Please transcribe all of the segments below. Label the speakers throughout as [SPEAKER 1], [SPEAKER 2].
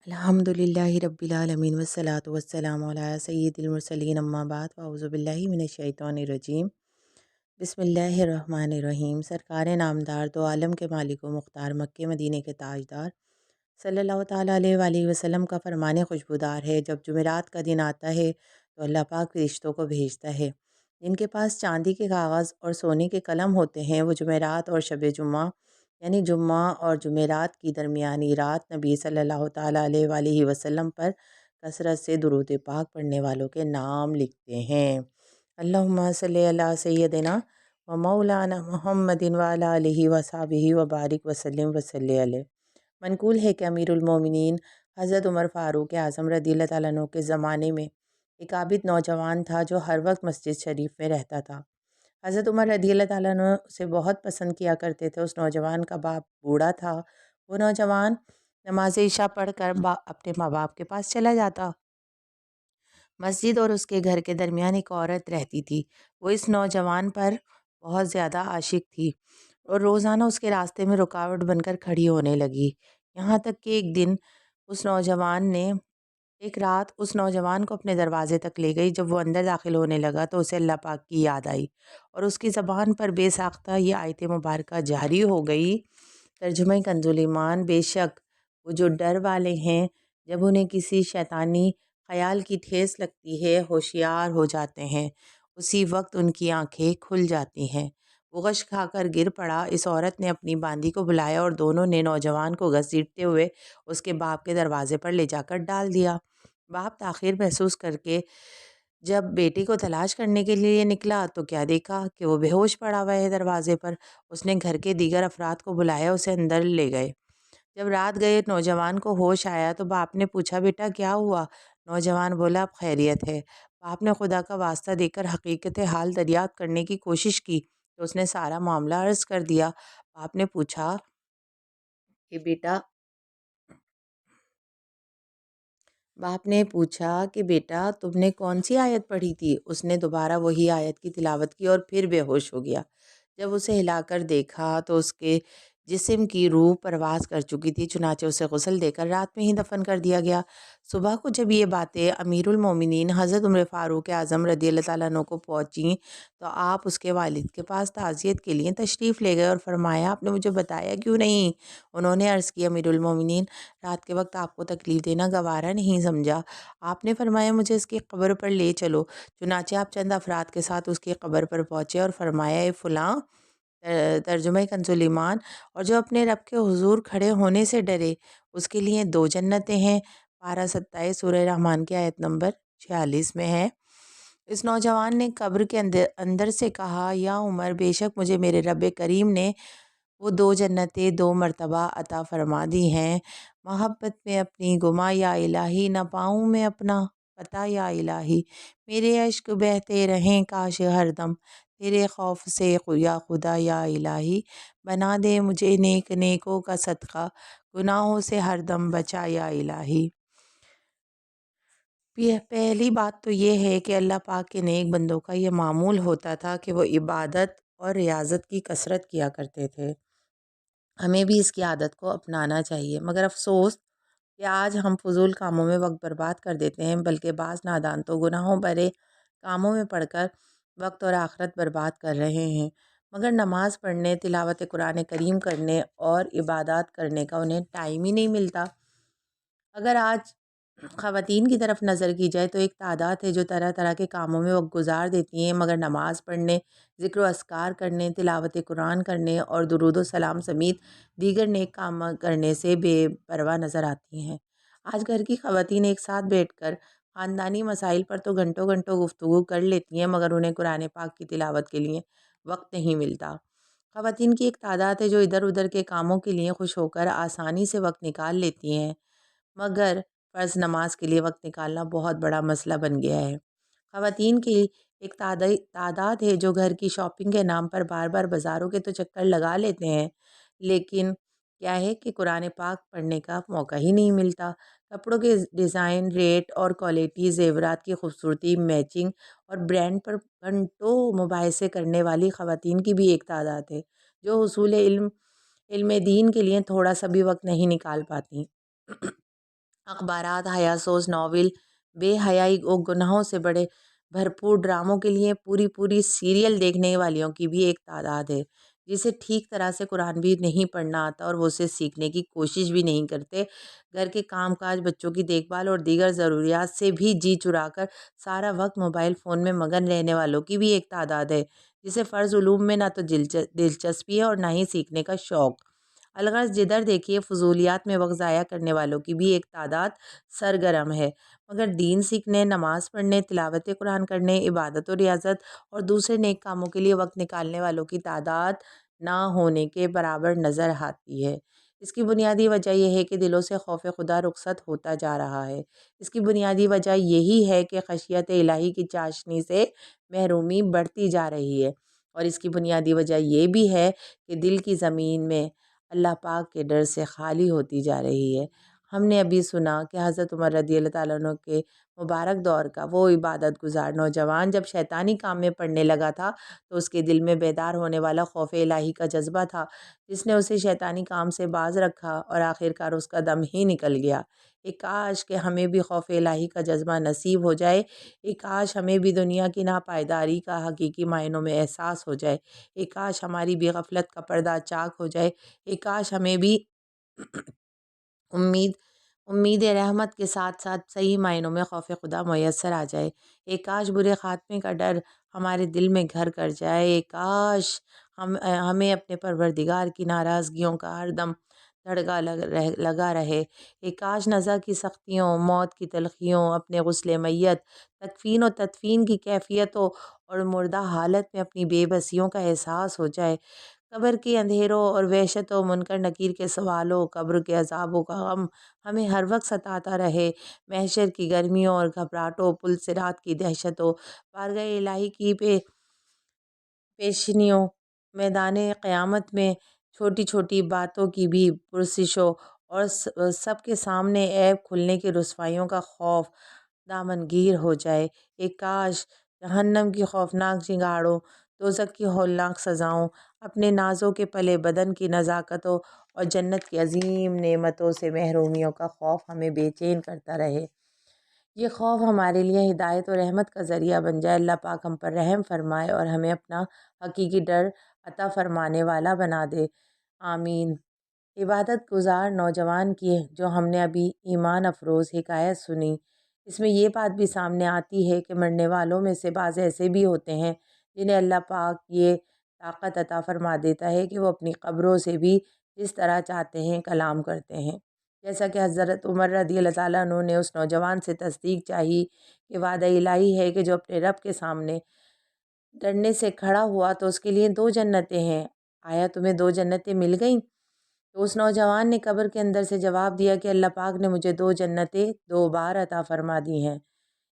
[SPEAKER 1] الحمد للہ رب العالمین والصلاة والسلام علی سید المرسلین اما بعد فاعوذ باللہ من الشیطان الرجیم بسم اللہ الرحمن الرحیم۔ سرکار نامدار دو عالم کے مالک و مختار مکہ مدینہ کے تاجدار صلی اللہ تعالیٰ علیہ وآلہ وسلم کا فرمان خوشبودار ہے، جب جمعرات کا دن آتا ہے تو اللہ پاک فرشتوں کو بھیجتا ہے جن کے پاس چاندی کے کاغذ اور سونے کے قلم ہوتے ہیں۔ وہ جمعرات اور شب جمعہ یعنی جمعہ اور جمعرات کی درمیانی رات نبی صلی اللہ تعالیٰ علیہ وآلہ وسلم پر کثرت سے درود پاک پڑھنے والوں کے نام لکھتے ہیں۔ اللہم صلی علی سیدنا و مولانا محمد وعلی آلہ وصحبہ وبارک وسلم وصلی علیہ۔ منقول ہے کہ امیر المومنین حضرت عمر فاروق اعظم رضی اللہ تعالیٰ عنہ کے زمانے میں ایک عابد نوجوان تھا جو ہر وقت مسجد شریف میں رہتا تھا۔ حضرت عمر رضی اللہ تعالیٰ عنہ اسے بہت پسند کیا کرتے تھے۔ اس نوجوان کا باپ بوڑھا تھا۔ وہ نوجوان نماز عشاء پڑھ کر اپنے ماں باپ کے پاس چلا جاتا۔ مسجد اور اس کے گھر کے درمیان ایک عورت رہتی تھی۔ وہ اس نوجوان پر بہت زیادہ عاشق تھی اور روزانہ اس کے راستے میں رکاوٹ بن کر کھڑی ہونے لگی، یہاں تک کہ ایک رات اس نوجوان کو اپنے دروازے تک لے گئی۔ جب وہ اندر داخل ہونے لگا تو اسے اللہ پاک کی یاد آئی اور اس کی زبان پر بے ساختہ یہ آیت مبارکہ جاری ہو گئی۔ ترجمہ کنز ایمان: بے شک وہ جو ڈر والے ہیں جب انہیں کسی شیطانی خیال کی ٹھیس لگتی ہے ہوشیار ہو جاتے ہیں، اسی وقت ان کی آنکھیں کھل جاتی ہیں۔ وہ غش کھا کر گر پڑا۔ اس عورت نے اپنی باندی کو بلایا اور دونوں نے نوجوان کو گھسیٹتے ہوئے اس کے باپ کے دروازے پر لے جا کر ڈال دیا۔ باپ تاخیر محسوس کر کے جب بیٹی کو تلاش کرنے کے لیے نکلا تو کیا دیکھا کہ وہ بے ہوش پڑا ہوا ہے دروازے پر۔ اس نے گھر کے دیگر افراد کو بلایا، اسے اندر لے گئے۔ جب رات گئے نوجوان کو ہوش آیا تو باپ نے پوچھا، بیٹا کیا ہوا؟ نوجوان بولا، اب خیریت ہے۔ باپ نے خدا کا واسطہ دے کر حقیقت حال دریافت کرنے کی کوشش کی تو اس نے سارا معاملہ عرض کر دیا۔ باپ نے پوچھا کہ بیٹا تم نے کون سی آیت پڑھی تھی؟ اس نے دوبارہ وہی آیت کی تلاوت کی اور پھر بے ہوش ہو گیا۔ جب اسے ہلا کر دیکھا تو اس کے جسم کی روح پرواز کر چکی تھی، چنانچہ اسے غسل دے کر رات میں ہی دفن کر دیا گیا۔ صبح کو جب یہ باتیں امیر المومنین حضرت عمر فاروق اعظم رضی اللہ تعالیٰ عنہ کو پہنچیں تو آپ اس کے والد کے پاس تعزیت کے لیے تشریف لے گئے اور فرمایا، آپ نے مجھے بتایا کیوں نہیں؟ انہوں نے عرض کیا، امیر المومنین رات کے وقت آپ کو تکلیف دینا گوارا نہیں سمجھا۔ آپ نے فرمایا مجھے اس کی قبر پر لے چلو۔ چنانچہ آپ چند افراد کے ساتھ اس کی قبر پر پہنچے اور فرمایا، اے فلاں، ترجمہ کنز ایمان، اور جو اپنے رب کے حضور کھڑے ہونے سے ڈرے اس کے لیے 2 جنتیں ہیں۔ پارہ 27 سورہ رحمان کی آیت نمبر 46 میں ہے۔ اس نوجوان نے قبر کے اندر سے کہا، یا عمر، بے شک مجھے میرے رب کریم نے وہ 2 جنتیں 2 مرتبہ عطا فرما دی ہیں۔ محبت میں اپنی گما یا الہی، نہ پاؤں میں اپنا پتہ یا الہی۔ میرے اشک بہتے رہیں کاش ہر دم، تیرے خوف سے یا خدا یا الہی۔ بنا دے مجھے نیک نیکوں کا صدقہ، گناہوں سے ہر دم بچا یا الہی۔ پہلی بات تو یہ ہے کہ اللہ پاک کے نیک بندوں کا یہ معمول ہوتا تھا کہ وہ عبادت اور ریاضت کی کثرت کیا کرتے تھے۔ ہمیں بھی اس کی عادت کو اپنانا چاہیے، مگر افسوس کہ آج ہم فضول کاموں میں وقت برباد کر دیتے ہیں، بلکہ بعض نادان تو گناہوں بھرے کاموں میں پڑھ کر وقت اور آخرت برباد کر رہے ہیں، مگر نماز پڑھنے، تلاوت قرآن کریم کرنے اور عبادات کرنے کا انہیں ٹائم ہی نہیں ملتا۔ اگر آج خواتین کی طرف نظر کی جائے تو ایک تعداد ہے جو طرح طرح کے کاموں میں وقت گزار دیتی ہیں، مگر نماز پڑھنے، ذکر و اذکار کرنے، تلاوت قرآن کرنے اور درود و سلام سمیت دیگر نیک کام کرنے سے بے پرواہ نظر آتی ہیں۔ آج گھر کی خواتین ایک ساتھ بیٹھ کر خاندانی مسائل پر تو گھنٹوں گھنٹوں گفتگو کر لیتی ہیں، مگر انہیں قرآن پاک کی تلاوت کے لیے وقت نہیں ملتا۔ خواتین کی ایک تعداد ہے جو ادھر ادھر کے کاموں کے لیے خوش ہو کر آسانی سے وقت نکال لیتی ہیں، مگر فرض نماز کے لیے وقت نکالنا بہت بڑا مسئلہ بن گیا ہے۔ خواتین کی ایک تعداد ہے جو گھر کی شاپنگ کے نام پر بار بار بازاروں کے تو چکر لگا لیتے ہیں، لیکن کیا ہے کہ قرآن پاک پڑھنے کا موقع ہی نہیں ملتا۔ کپڑوں کے ڈیزائن، ریٹ اور کوالٹی، زیورات کی خوبصورتی، میچنگ اور برانڈ پر گھنٹوں مباحثے کرنے والی خواتین کی بھی ایک تعداد ہے جو حصول علم دین کے لیے تھوڑا سا بھی وقت نہیں نکال پاتی۔ اخبارات، حیا سوز ناول، بے حیائی و گناہوں سے بڑے بھرپور ڈراموں کے لیے پوری پوری سیریل دیکھنے والیوں کی بھی ایک تعداد ہے، جسے ٹھیک طرح سے قرآن بھی نہیں پڑھنا آتا اور وہ اسے سیکھنے کی کوشش بھی نہیں کرتے۔ گھر کے کام کاج، بچوں کی دیکھ بھال اور دیگر ضروریات سے بھی جی چرا کر سارا وقت موبائل فون میں مگن رہنے والوں کی بھی ایک تعداد ہے، جسے فرض علوم میں نہ تو دلچسپی ہے اور نہ ہی سیکھنے کا شوق۔ الغرض جدھر دیکھیے فضولیات میں وقت ضائع کرنے والوں کی بھی ایک تعداد سرگرم ہے، مگر دین سیکھنے، نماز پڑھنے، تلاوت قرآن کرنے، عبادت و ریاضت اور دوسرے نیک کاموں کے لیے وقت نکالنے والوں کی تعداد نہ ہونے کے برابر نظر آتی ہے۔ اس کی بنیادی وجہ یہ ہے کہ دلوں سے خوف خدا رخصت ہوتا جا رہا ہے۔ اس کی بنیادی وجہ یہی ہے کہ خشیت الہی کی چاشنی سے محرومی بڑھتی جا رہی ہے، اور اس کی بنیادی وجہ یہ بھی ہے کہ دل کی زمین میں اللہ پاک کے ڈر سے خالی ہوتی جا رہی ہے۔ ہم نے ابھی سنا کہ حضرت عمر رضی اللہ تعالیٰ عنہ کے مبارک دور کا وہ عبادت گزار نوجوان جب شیطانی کام میں پڑنے لگا تھا تو اس کے دل میں بیدار ہونے والا خوف الہی کا جذبہ تھا، جس نے اسے شیطانی کام سے باز رکھا اور آخر کار اس کا دم ہی نکل گیا۔ ایک کاش کہ ہمیں بھی خوف الہی کا جذبہ نصیب ہو جائے، ایک کاش ہمیں بھی دنیا کی ناپائیداری کا حقیقی معنوں میں احساس ہو جائے، ایک کاش ہماری بھی غفلت کا پردہ چاک ہو جائے، ایک کاش ہمیں بھی امید رحمت کے ساتھ ساتھ صحیح معنوں میں خوف خدا میسر آ جائے، ایک کاش برے خاتمے کا ڈر ہمارے دل میں گھر کر جائے، ایک کاش ہمیں اپنے پروردگار کی ناراضگیوں کا ہر دم دھڑکا لگا رہے، ایک کاش نزا کی سختیوں، موت کی تلخیوں، اپنے غسل میت، تکفین و تدفین کی کیفیتوں اور مردہ حالت میں اپنی بے بسیوں کا احساس ہو جائے، قبر کے اندھیروں اور وحشت و منکر نکیر کے سوالوں، قبر کے عذابوں کا غم ہمیں ہر وقت ستاتا رہے، محشر کی گرمیوں اور گھبراہٹوں، پل صراط کی دہشتوں، بارگاہ الہی کی پیشنیوں، میدان قیامت میں چھوٹی چھوٹی باتوں کی بھی پرسشوں اور سب کے سامنے عیب کھلنے کی رسوائیوں کا خوف دامنگیر ہو جائے، ایک کاش جہنم کی خوفناک چنگاڑوں، دوزخ کی ہولناک سزاؤں، اپنے نازوں کے پلے بدن کی نزاکتوں اور جنت کی عظیم نعمتوں سے محرومیوں کا خوف ہمیں بے چین کرتا رہے۔ یہ خوف ہمارے لیے ہدایت و رحمت کا ذریعہ بن جائے۔ اللہ پاک ہم پر رحم فرمائے اور ہمیں اپنا حقیقی ڈر عطا فرمانے والا بنا دے، آمین۔ عبادت گزار نوجوان کی جو ہم نے ابھی ایمان افروز حکایت سنی، اس میں یہ بات بھی سامنے آتی ہے کہ مرنے والوں میں سے بعض ایسے بھی ہوتے ہیں جنہیں اللہ پاک یہ طاقت عطا فرما دیتا ہے کہ وہ اپنی قبروں سے بھی جس طرح چاہتے ہیں کلام کرتے ہیں، جیسا کہ حضرت عمر رضی اللہ تعالیٰ عنہ نے اس نوجوان سے تصدیق چاہی کہ وعدہ الہی ہے کہ جو اپنے رب کے سامنے ڈرنے سے کھڑا ہوا تو اس کے لیے 2 جنتیں ہیں، آیا تمہیں 2 جنتیں مل گئیں؟ تو اس نوجوان نے قبر کے اندر سے جواب دیا کہ اللہ پاک نے مجھے 2 جنتیں 2 بار عطا فرما دی ہیں۔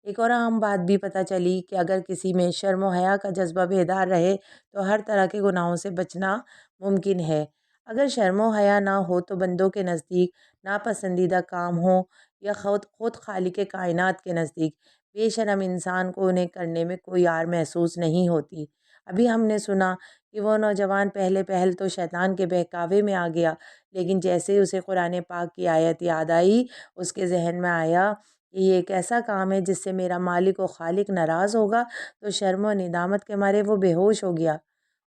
[SPEAKER 1] ایک اور اہم بات بھی پتہ چلی کہ اگر کسی میں شرم و حیا کا جذبہ بیدار رہے تو ہر طرح کے گناہوں سے بچنا ممکن ہے۔ اگر شرم و حیا نہ ہو تو بندوں کے نزدیک ناپسندیدہ کام ہو یا خود خالق کائنات کے نزدیک بے شرم انسان کو انہیں کرنے میں کوئی عار محسوس نہیں ہوتی۔ ابھی ہم نے سنا کہ وہ نوجوان پہل تو شیطان کے بہکاوے میں آ گیا، لیکن جیسے ہی اسے قرآن پاک کی آیت یاد آئی، اس کے ذہن میں آیا کہ یہ ایک ایسا کام ہے جس سے میرا مالک و خالق ناراض ہوگا، تو شرم و ندامت کے مارے وہ بے ہوش ہو گیا۔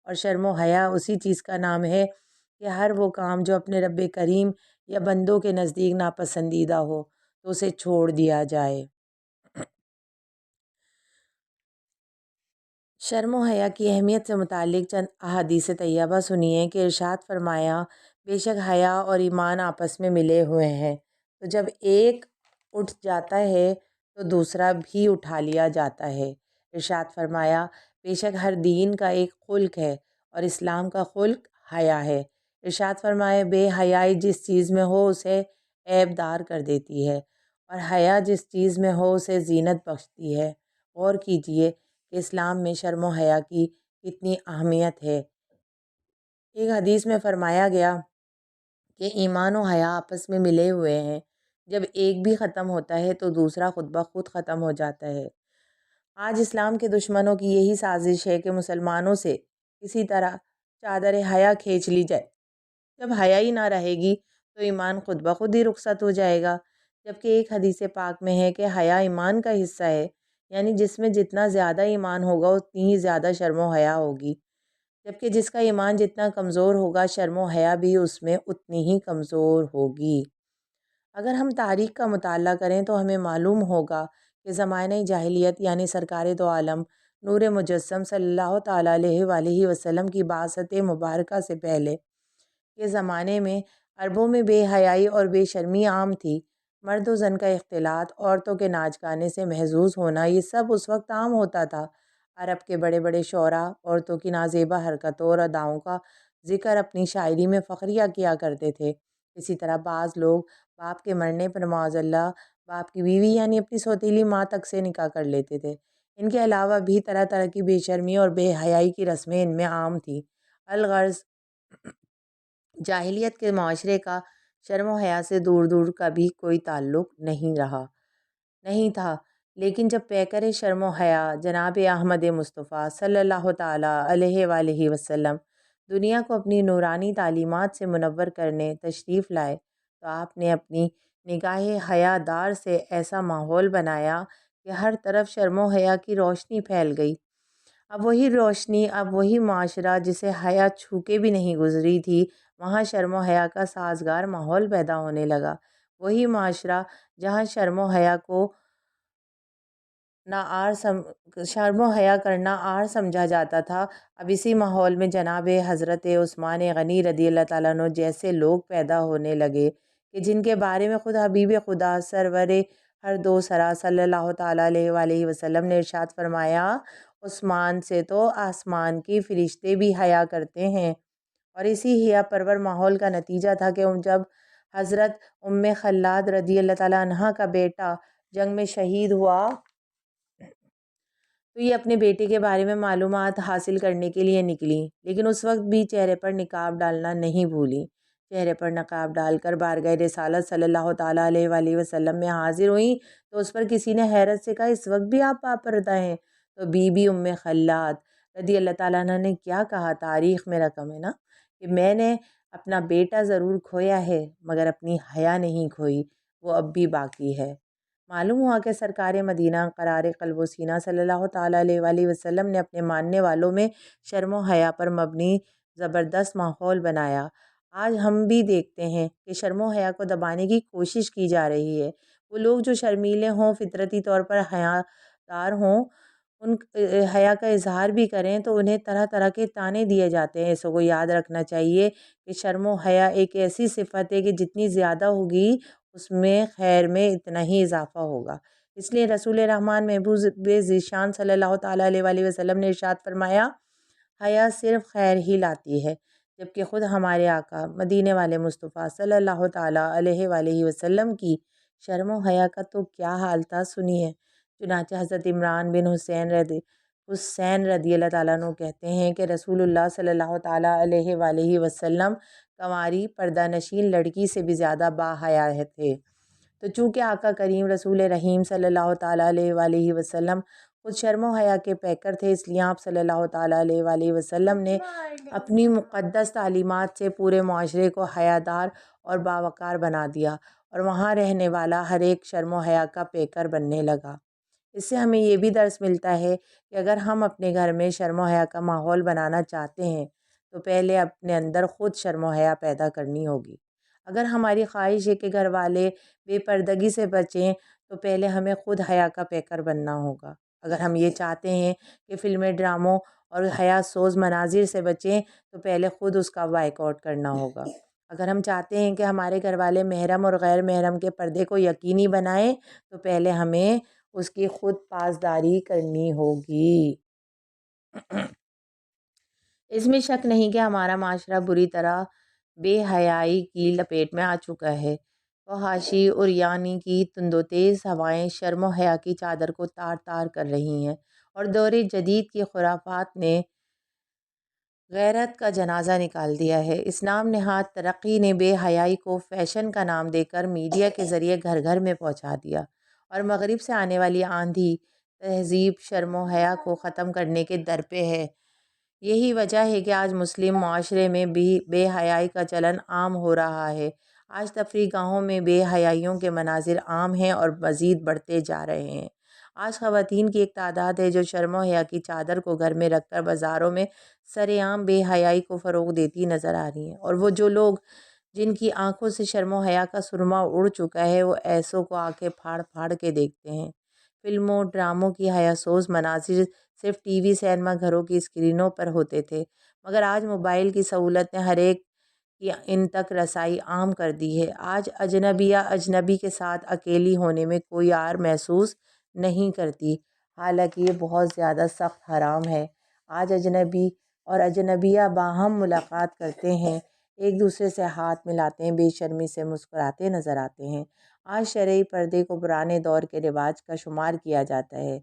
[SPEAKER 1] اور شرم و حیا اسی چیز کا نام ہے کہ ہر وہ کام جو اپنے رب کریم یا بندوں کے نزدیک ناپسندیدہ ہو تو اسے چھوڑ دیا جائے۔ شرم و حیا کی اہمیت سے متعلق چند احادیث طیبہ سنیے کہ ارشاد فرمایا، بے شک حیا اور ایمان آپس میں ملے ہوئے ہیں، تو جب ایک اٹھ جاتا ہے تو دوسرا بھی اٹھا لیا جاتا ہے۔ ارشاد فرمایا، بے شک ہر دین کا ایک خلق ہے اور اسلام کا خلق حیا ہے۔ ارشاد فرمایا، بے حیائی جس چیز میں ہو اسے عیب دار کر دیتی ہے اور حیا جس چیز میں ہو اسے زینت بخشتی ہے۔ غور کیجئے کہ اسلام میں شرم و حیا کی کتنی اہمیت ہے۔ ایک حدیث میں فرمایا گیا کہ ایمان و حیا آپس میں ملے ہوئے ہیں، جب ایک بھی ختم ہوتا ہے تو دوسرا خود بخود ختم ہو جاتا ہے۔ آج اسلام کے دشمنوں کی یہی سازش ہے کہ مسلمانوں سے کسی طرح چادر حیا کھینچ لی جائے۔ جب حیا ہی نہ رہے گی تو ایمان خود بخود ہی رخصت ہو جائے گا۔ جبکہ ایک حدیث پاک میں ہے کہ حیا ایمان کا حصہ ہے، یعنی جس میں جتنا زیادہ ایمان ہوگا اتنی ہی زیادہ شرم و حیا ہوگی، جبکہ جس کا ایمان جتنا کمزور ہوگا شرم و حیا بھی اس میں اتنی ہی کمزور ہوگی۔ اگر ہم تاریخ کا مطالعہ کریں تو ہمیں معلوم ہوگا کہ زمانہ جاہلیت یعنی سرکار دو عالم نور مجسم صلی اللہ تعالیٰ علیہ وآلہ وسلم کی بعثت مبارکہ سے پہلے کے زمانے میں عربوں میں بے حیائی اور بے شرمی عام تھی۔ مرد و زن کا اختلاط، عورتوں کے ناچ گانے سے محظوظ ہونا، یہ سب اس وقت عام ہوتا تھا۔ عرب کے بڑے بڑے شعراء عورتوں کی نازیبا حرکتوں اور اداؤں کا ذکر اپنی شاعری میں فخریہ کیا کرتے تھے۔ اسی طرح بعض لوگ باپ کے مرنے پر معاذ اللہ باپ کی بیوی یعنی اپنی سوتیلی ماں تک سے نکاح کر لیتے تھے۔ ان کے علاوہ بھی طرح طرح کی بے شرمی اور بے حیائی کی رسمیں ان میں عام تھیں۔ الغرض جاہلیت کے معاشرے کا شرم و حیا سے دور دور کا بھی کوئی تعلق نہیں تھا، لیکن جب پیکر شرم و حیا جناب احمد مصطفیٰ صلی اللہ تعالیٰ علیہ وآلہ وسلم دنیا کو اپنی نورانی تعلیمات سے منور کرنے تشریف لائے تو آپ نے اپنی نگاہ حیا دار سے ایسا ماحول بنایا کہ ہر طرف شرم و حیا کی روشنی پھیل گئی۔ اب وہی روشنی، اب وہی معاشرہ جسے حیا چھو کے بھی نہیں گزری تھی، وہاں شرم و حیا کا سازگار ماحول پیدا ہونے لگا۔ وہی معاشرہ جہاں شرم و حیا کرنا عار سمجھا جاتا تھا، اب اسی ماحول میں جناب حضرت عثمان غنی رضی اللہ تعالیٰ عنہ جیسے لوگ پیدا ہونے لگے کہ جن کے بارے میں خود حبیب خدا سرور ہر دو سرا صلی اللہ تعالیٰ علیہ وآلہ وسلم نے ارشاد فرمایا، عثمان سے تو آسمان کی فرشتے بھی حیا کرتے ہیں۔ اور اسی حیا پرور ماحول کا نتیجہ تھا کہ جب حضرت ام خلاد رضی اللہ تعالیٰ عنہ کا بیٹا جنگ میں شہید ہوا تو یہ اپنے بیٹے کے بارے میں معلومات حاصل کرنے کے لیے نکلی، لیکن اس وقت بھی چہرے پر نقاب ڈالنا نہیں بھولی۔ چہرے پر نقاب ڈال کر بارگاہ رسالت صلی اللہ تعالیٰ علیہ وآلہ وسلم میں حاضر ہوئیں تو اس پر کسی نے حیرت سے کہا، اس وقت بھی آپ پردہ ہیں؟ تو بی بی ام خلاد رضی اللہ تعالیٰ عنہ نے کیا کہا، تاریخ میں رقم ہے نا، کہ میں نے اپنا بیٹا ضرور کھویا ہے مگر اپنی حیا نہیں کھوئی، وہ اب بھی باقی ہے۔ معلوم ہوا کہ سرکار مدینہ قرار قلب و سینہ صلی اللہ تعالیٰ علیہ وآلہ وسلم نے اپنے ماننے والوں میں شرم و حیا پر مبنی زبردست ماحول بنایا۔ آج ہم بھی دیکھتے ہیں کہ شرم و حیا کو دبانے کی کوشش کی جا رہی ہے۔ وہ لوگ جو شرمیلے ہوں، فطرتی طور پر حیا دار ہوں، ان حیا کا اظہار بھی کریں تو انہیں طرح طرح کے طعنے دیے جاتے ہیں۔ سو کو یاد رکھنا چاہیے کہ شرم و حیا ایک ایسی صفت ہے کہ جتنی زیادہ ہوگی اس میں خیر میں اتنا ہی اضافہ ہوگا۔ اس لیے رسول رحمان محبوب ذیشان صلی اللہ تعالیٰ علیہ وآلہ وسلم نے ارشاد فرمایا، حیا صرف خیر ہی لاتی ہے، جبکہ خود ہمارے آقا مدینے والے مصطفیٰ صلی اللہ تعالیٰ علیہ وآلہ وسلم کی شرم و حیا کا تو کیا حال تھا، سنیے۔ چنانچہ حضرت عمران بن حسین رضی اللہ تعالیٰ عنہ کہتے ہیں کہ رسول اللہ صلی اللہ تعالیٰ علیہ وآلہ وسلم کنواری پردہ نشین لڑکی سے بھی زیادہ با حیا تھے۔ تو چونکہ آقا کریم رسول رحیم صلی اللہ تعالیٰ علیہ وآلہ وسلم خود شرم و حیا کے پیکر تھے، اس لیے آپ صلی اللہ تعالیٰ علیہ وآلہ وسلم نے اپنی مقدس تعلیمات سے پورے معاشرے کو حیادار اور باوقار بنا دیا اور وہاں رہنے والا ہر ایک شرم و حیا کا پیکر بننے لگا۔ اس سے ہمیں یہ بھی درس ملتا ہے کہ اگر ہم اپنے گھر میں شرم و حیا کا ماحول بنانا چاہتے ہیں تو پہلے اپنے اندر خود شرم و حیا پیدا کرنی ہوگی۔ اگر ہماری خواہش ہے کہ گھر والے بے پردگی سے بچیں تو پہلے ہمیں خود حیا کا پیکر بننا ہوگا۔ اگر ہم یہ چاہتے ہیں کہ فلمیں، ڈراموں اور حیا سوز مناظر سے بچیں تو پہلے خود اس کا بائیک آؤٹ کرنا ہوگا۔ اگر ہم چاہتے ہیں کہ ہمارے گھر والے محرم اور غیر محرم کے پردے کو یقینی بنائیں تو پہلے ہمیں اس کی خود پاسداری کرنی ہوگی۔ اس میں شک نہیں کہ ہمارا معاشرہ بری طرح بے حیائی کی لپیٹ میں آ چکا ہے۔ فحاشی اور یعنی کی تند و تیز ہوائیں شرم و حیا کی چادر کو تار تار کر رہی ہیں اور دور جدید کی خرافات نے غیرت کا جنازہ نکال دیا ہے۔ اسلام نہاد ترقی نے بے حیائی کو فیشن کا نام دے کر میڈیا کے ذریعے گھر گھر میں پہنچا دیا اور مغرب سے آنے والی آندھی تہذیب شرم و حیا کو ختم کرنے کے در پہ ہے۔ یہی وجہ ہے کہ آج مسلم معاشرے میں بھی بے حیائی کا چلن عام ہو رہا ہے۔ آج تفریح گاہوں میں بے حیائیوں کے مناظر عام ہیں اور مزید بڑھتے جا رہے ہیں۔ آج خواتین کی ایک تعداد ہے جو شرم و حیا کی چادر کو گھر میں رکھ کر بازاروں میں سرے عام بے حیائی کو فروغ دیتی نظر آ رہی ہیں، اور وہ جو لوگ جن کی آنکھوں سے شرم و حیا کا سرما اڑ چکا ہے، وہ ایسوں کو آنکھیں پھاڑ پھاڑ کے دیکھتے ہیں۔ فلموں ڈراموں کی حیاسوز مناظر صرف ٹی وی سینما گھروں کی اسکرینوں پر ہوتے تھے، مگر آج موبائل کی سہولت نے ہر ایک کی ان تک رسائی عام کر دی ہے۔ آج اجنبیہ اجنبی کے ساتھ اکیلی ہونے میں کوئی عار محسوس نہیں کرتی، حالانکہ یہ بہت زیادہ سخت حرام ہے۔ آج اجنبی اور اجنبیہ باہم ملاقات کرتے ہیں، ایک دوسرے سے ہاتھ ملاتے ہیں، بے شرمی سے مسکراتے نظر آتے ہیں۔ آج شرعی پردے کو پرانے دور کے رواج کا شمار کیا جاتا ہے،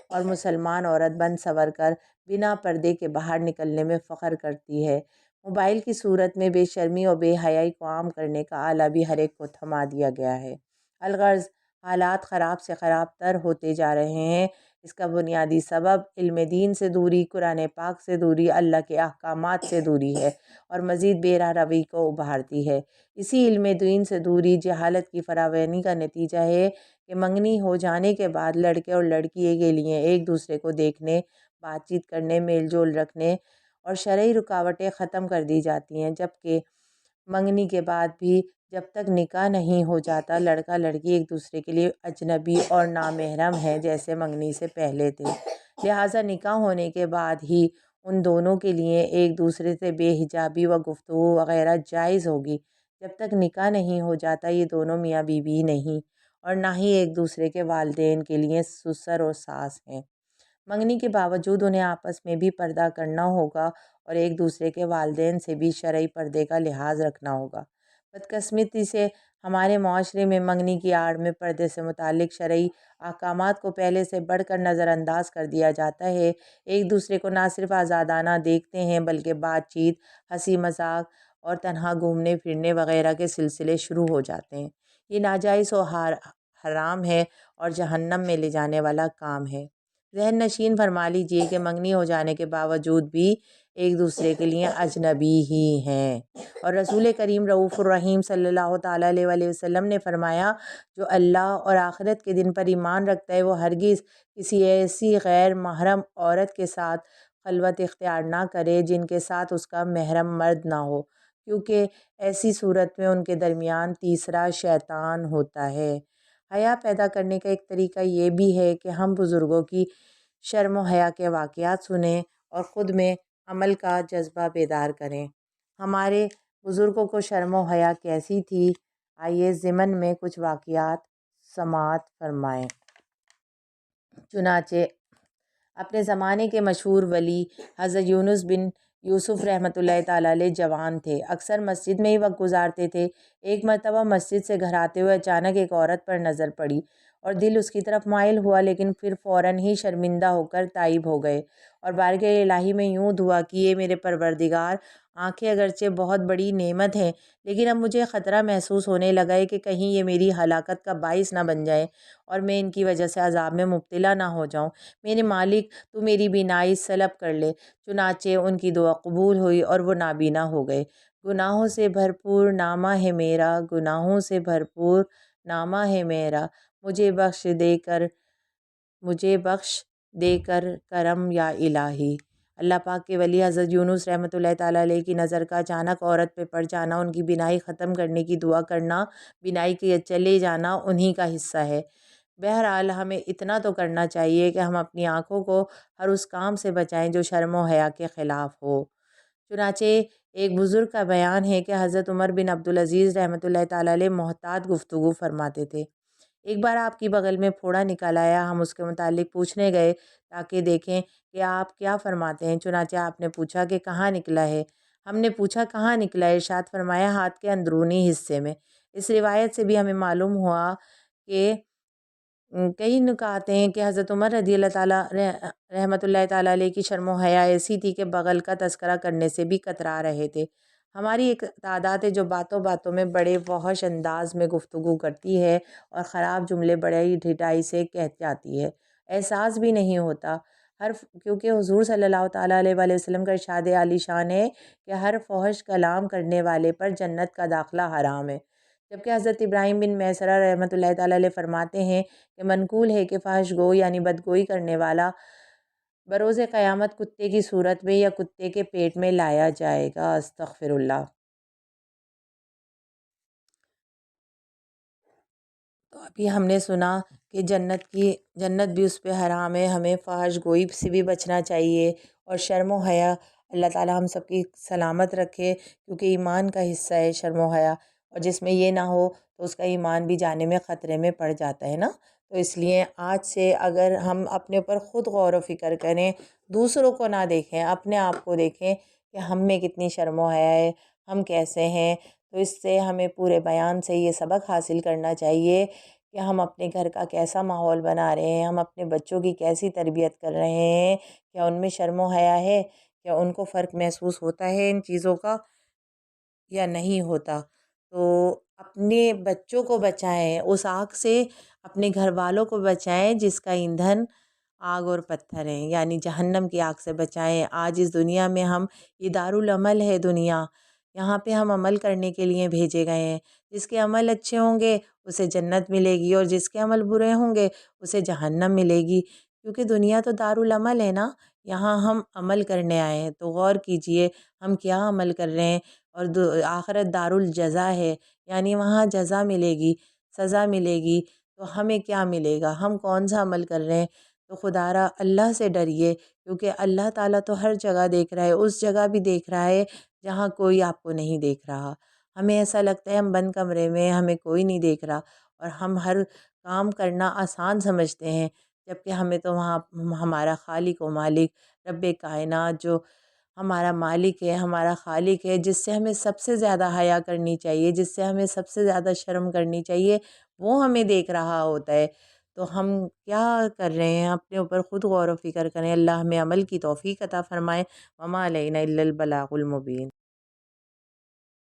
[SPEAKER 1] اور مسلمان عورت بن سنور کر بنا پردے کے باہر نکلنے میں فخر کرتی ہے۔ موبائل کی صورت میں بے شرمی اور بے حیائی کو عام کرنے کا آلہ بھی ہر ایک کو تھما دیا گیا ہے۔ الغرض حالات خراب سے خراب تر ہوتے جا رہے ہیں۔ اس کا بنیادی سبب علم دین سے دوری، قرآن پاک سے دوری، اللہ کے احکامات سے دوری ہے، اور مزید بے راہ روی کو ابھارتی ہے۔ اسی علم دین سے دوری جہالت کی فراوانی کا نتیجہ ہے کہ منگنی ہو جانے کے بعد لڑکے اور لڑکی کے لیے ایک دوسرے کو دیکھنے، بات چیت کرنے، میل جول رکھنے اور شرعی رکاوٹیں ختم کر دی جاتی ہیں، جبکہ منگنی کے بعد بھی جب تک نکاح نہیں ہو جاتا لڑکا لڑکی ایک دوسرے کے لیے اجنبی اور نامحرم ہیں جیسے منگنی سے پہلے تھے۔ لہٰذا نکاح ہونے کے بعد ہی ان دونوں کے لیے ایک دوسرے سے بے حجابی و گفتگو وغیرہ جائز ہوگی۔ جب تک نکاح نہیں ہو جاتا یہ دونوں میاں بیوی نہیں، اور نہ ہی ایک دوسرے کے والدین کے لیے سسر اور ساس ہیں۔ منگنی کے باوجود انہیں آپس میں بھی پردہ کرنا ہوگا اور ایک دوسرے کے والدین سے بھی شرعی پردے کا لحاظ رکھنا ہوگا۔ بدقسمتی سے ہمارے معاشرے میں منگنی کی آڑ میں پردے سے متعلق شرعی احکامات کو پہلے سے بڑھ کر نظر انداز کر دیا جاتا ہے۔ ایک دوسرے کو نہ صرف آزادانہ دیکھتے ہیں بلکہ بات چیت، ہنسی مذاق اور تنہا گھومنے پھرنے وغیرہ کے سلسلے شروع ہو جاتے ہیں۔ یہ ناجائز و حرام ہے اور جہنم میں لے جانے والا کام ہے۔ ذہن نشین فرما لیجئے کہ منگنی ہو جانے کے باوجود بھی ایک دوسرے کے لیے اجنبی ہی ہیں، اور رسول کریم رؤوف الرحیم صلی اللہ تعالیٰ علیہ وآلہ وسلم نے فرمایا، جو اللہ اور آخرت کے دن پر ایمان رکھتا ہے وہ ہرگز کسی ایسی غیر محرم عورت کے ساتھ خلوت اختیار نہ کرے جن کے ساتھ اس کا محرم مرد نہ ہو، کیونکہ ایسی صورت میں ان کے درمیان تیسرا شیطان ہوتا ہے۔ حیا پیدا کرنے کا ایک طریقہ یہ بھی ہے کہ ہم بزرگوں کی شرم و حیا کے واقعات سنیں اور خود میں عمل کا جذبہ بیدار کریں۔ ہمارے بزرگوں کو شرم و حیا کیسی تھی؟ آئیے ضمن میں کچھ واقعات سماعت فرمائیں۔ چنانچہ اپنے زمانے کے مشہور ولی حضرت یونس بن یوسف رحمۃ اللہ تعالیٰ علیہ جوان تھے، اکثر مسجد میں ہی وقت گزارتے تھے۔ ایک مرتبہ مسجد سے گھر آتے ہوئے اچانک ایک عورت پر نظر پڑی اور دل اس کی طرف مائل ہوا، لیکن پھر فوراً ہی شرمندہ ہو کر تائب ہو گئے اور بارگاہ الہی میں یوں دعا کی، اے میرے پروردگار، آنکھیں اگرچہ بہت بڑی نعمت ہیں لیکن اب مجھے خطرہ محسوس ہونے لگا ہے کہ کہیں یہ میری ہلاکت کا باعث نہ بن جائیں اور میں ان کی وجہ سے عذاب میں مبتلا نہ ہو جاؤں۔ میرے مالک تو میری بینائی سلب کر لے۔ چنانچہ ان کی دعا قبول ہوئی اور وہ نابینا ہو گئے۔ گناہوں سے بھرپور نامہ ہے میرا، گناہوں سے بھرپور نامہ ہے میرا، مجھے بخش دے کر کرم یا الہی۔ اللہ پاک کے ولی حضرت یونس رحمۃ اللہ تعالیٰ علیہ کی نظر کا اچانک عورت پہ پڑ جانا، ان کی بینائی ختم کرنے کی دعا کرنا، بینائی کے چلے جانا انہی کا حصہ ہے۔ بہرحال ہمیں اتنا تو کرنا چاہیے کہ ہم اپنی آنکھوں کو ہر اس کام سے بچائیں جو شرم و حیا کے خلاف ہو۔ چنانچہ ایک بزرگ کا بیان ہے کہ حضرت عمر بن عبدالعزیز رحمۃ اللہ تعالیٰ علیہ محتاط گفتگو فرماتے تھے۔ ایک بار آپ کی بغل میں پھوڑا نکل آیا، ہم اس کے متعلق پوچھنے گئے تاکہ دیکھیں کہ آپ کیا فرماتے ہیں۔ چنانچہ آپ نے پوچھا کہ کہاں نکلا ہے؟ ہم نے پوچھا کہاں نکلا ہے؟ ارشاد فرمایا ہاتھ کے اندرونی حصے میں۔ اس روایت سے بھی ہمیں معلوم ہوا کہ کئی نکات ہیں کہ حضرت عمر رضی اللہ تعالیٰ رحمۃ اللہ تعالیٰ علیہ کی شرم و حیا ایسی تھی کہ بغل کا تذکرہ کرنے سے بھی کترا رہے تھے۔ ہماری ایک تعداد ہے جو باتوں باتوں میں بڑے فحش انداز میں گفتگو کرتی ہے اور خراب جملے بڑے ہی ڈھٹائی سے کہہ جاتی ہے، احساس بھی نہیں ہوتا۔ کیونکہ حضور صلی اللہ تعالیٰ علیہ وآلہ وسلم کا ارشاد عالی شان ہے کہ ہر فحش کلام کرنے والے پر جنت کا داخلہ حرام ہے۔ جبکہ حضرت ابراہیم بن میسرہ رحمۃ اللہ تعالیٰ علیہ فرماتے ہیں کہ منقول ہے کہ فحش گو یعنی بدگوئی کرنے والا بروز قیامت کتے کی صورت میں یا کتے کے پیٹ میں لایا جائے گا۔ استغفر اللہ۔ تو ابھی ہم نے سنا کہ جنت بھی اس پہ حرام ہے، ہمیں فحش گوئی سے بھی بچنا چاہیے، اور شرم و حیا اللہ تعالی ہم سب کی سلامت رکھے، کیونکہ ایمان کا حصہ ہے شرم و حیا، اور جس میں یہ نہ ہو تو اس کا ایمان بھی جانے میں خطرے میں پڑ جاتا ہے نا۔ تو اس لیے آج سے اگر ہم اپنے اوپر خود غور و فکر کریں، دوسروں کو نہ دیکھیں، اپنے آپ کو دیکھیں کہ ہم میں کتنی شرم و حیا ہے، ہم کیسے ہیں، تو اس سے ہمیں پورے بیان سے یہ سبق حاصل کرنا چاہیے کہ ہم اپنے گھر کا کیسا ماحول بنا رہے ہیں، ہم اپنے بچوں کی کیسی تربیت کر رہے ہیں، کیا ان میں شرم و حیا ہے، کیا ان کو فرق محسوس ہوتا ہے ان چیزوں کا یا نہیں ہوتا۔ تو اپنے بچوں کو بچائیں اس آگ سے، اپنے گھر والوں کو بچائیں جس کا ایندھن آگ اور پتھر ہیں، یعنی جہنم کی آگ سے بچائیں۔ آج اس دنیا میں یہ دارالعمل ہے دنیا، یہاں پہ ہم عمل کرنے کے لیے بھیجے گئے ہیں۔ جس کے عمل اچھے ہوں گے اسے جنت ملے گی، اور جس کے عمل برے ہوں گے اسے جہنم ملے گی، کیونکہ دنیا تو دارالعمل ہے نا، یہاں ہم عمل کرنے آئے ہیں۔ تو غور کیجئے ہم کیا عمل کر رہے ہیں، اور آخرت دارالجزا ہے، یعنی وہاں جزا ملے گی، سزا ملے گی، تو ہمیں کیا ملے گا، ہم کون سا عمل کر رہے ہیں۔ تو خدا را اللہ سے ڈریے، کیونکہ اللہ تعالیٰ تو ہر جگہ دیکھ رہا ہے، اس جگہ بھی دیکھ رہا ہے جہاں کوئی آپ کو نہیں دیکھ رہا۔ ہمیں ایسا لگتا ہے ہم بند کمرے میں، ہمیں کوئی نہیں دیکھ رہا، اور ہم ہر کام کرنا آسان سمجھتے ہیں، جبکہ ہمیں تو وہاں ہمارا خالق و مالک رب کائنات جو ہمارا مالک ہے، ہمارا خالق ہے، جس سے ہمیں سب سے زیادہ حیا کرنی چاہیے، جس سے ہمیں سب سے زیادہ شرم کرنی چاہیے، وہ ہمیں دیکھ رہا ہوتا ہے۔ تو ہم کیا کر رہے ہیں، اپنے اوپر خود غور و فکر کریں۔ اللہ ہمیں عمل کی توفیق عطا فرمائے۔ وما علینا الا البلاغ المبین۔